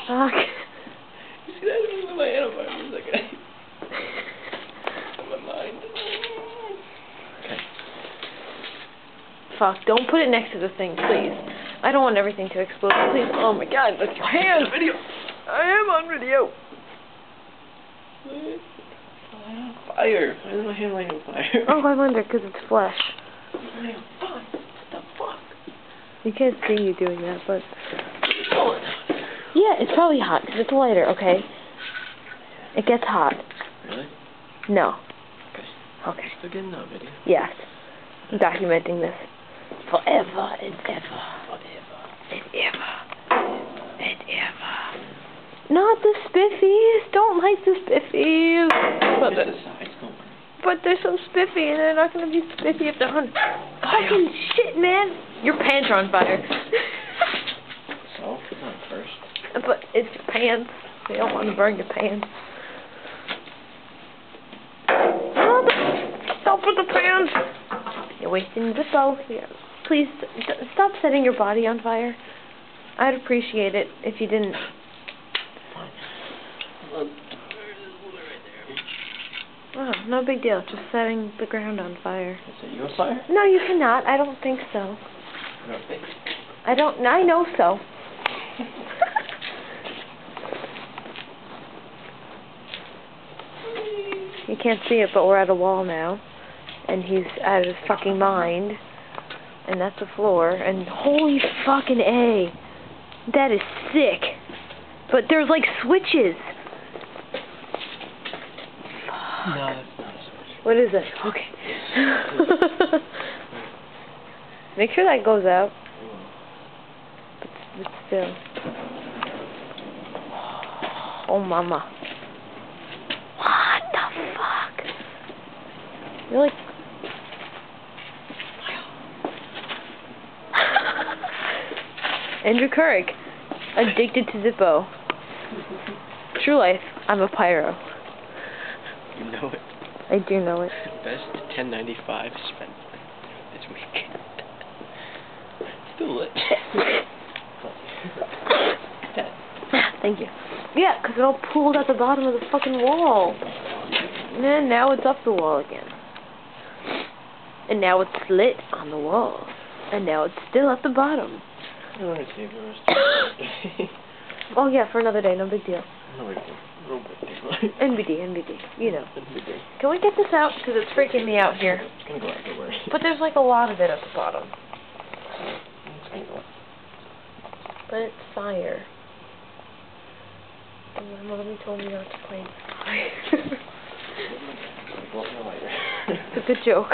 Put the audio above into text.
Fuck. You see that? I moved my hand over for a second. My mind. Okay. Fuck, don't put it next to the thing, please. I don't want everything to explode, please. Oh my god, that's your hand! Video. I am on video. Fire. Why is my hand lighting on fire? Oh, I wonder, because it's flesh. What the fuck? You can't see you doing that, but... Oh, yeah, it's probably hot, because it's lighter, okay? It gets hot. really? No. Okay. Okay. Still getting that video. Yes. I'm documenting this. Forever and ever. Whatever. And ever. And ever. Not the spiffies. Don't like the spiffies. But there's some spiffy, and they're not going to be spiffy if they're on fucking shit, man. Your pants are on fire. So, not first. But it's your pants. You don't want to burn your pants. Stop with the pants. You're wasting zippo. Yeah. Please stop setting your body on fire. I'd appreciate it if you didn't. Oh, no big deal. Just setting the ground on fire. Is it you on fire? No, you cannot. I don't think so. You don't think? I don't. I know so. You can't see it, but we're at a wall now, and he's out of his fucking mind, and that's the floor. And holy fucking A, that is sick. But there's like switches. No, that's not a switch. What is it? Okay. Make sure that goes out. But still. Oh, mama. What the fuck? You're like... Andrew Couric. Addicted to Zippo. True life. I'm a pyro. You know it. I do know it. Best 1095 spent this week. Still lit. Thank you. Yeah, because it all pooled at the bottom of the fucking wall. And then now it's up the wall again. And now it's lit on the wall. And now it's still at the bottom. I want to save the rest of the Oh yeah, for another day, no big deal. No big deal. No big deal. NBD, you know. NBD. Can we get this out? Because it's freaking me out here. It's gonna go out, don't worry. But there's like a lot of it at the bottom. It's gonna go out. But it's fire. And my mommy told me not to play fire. Go up no lighter. It's a good joke.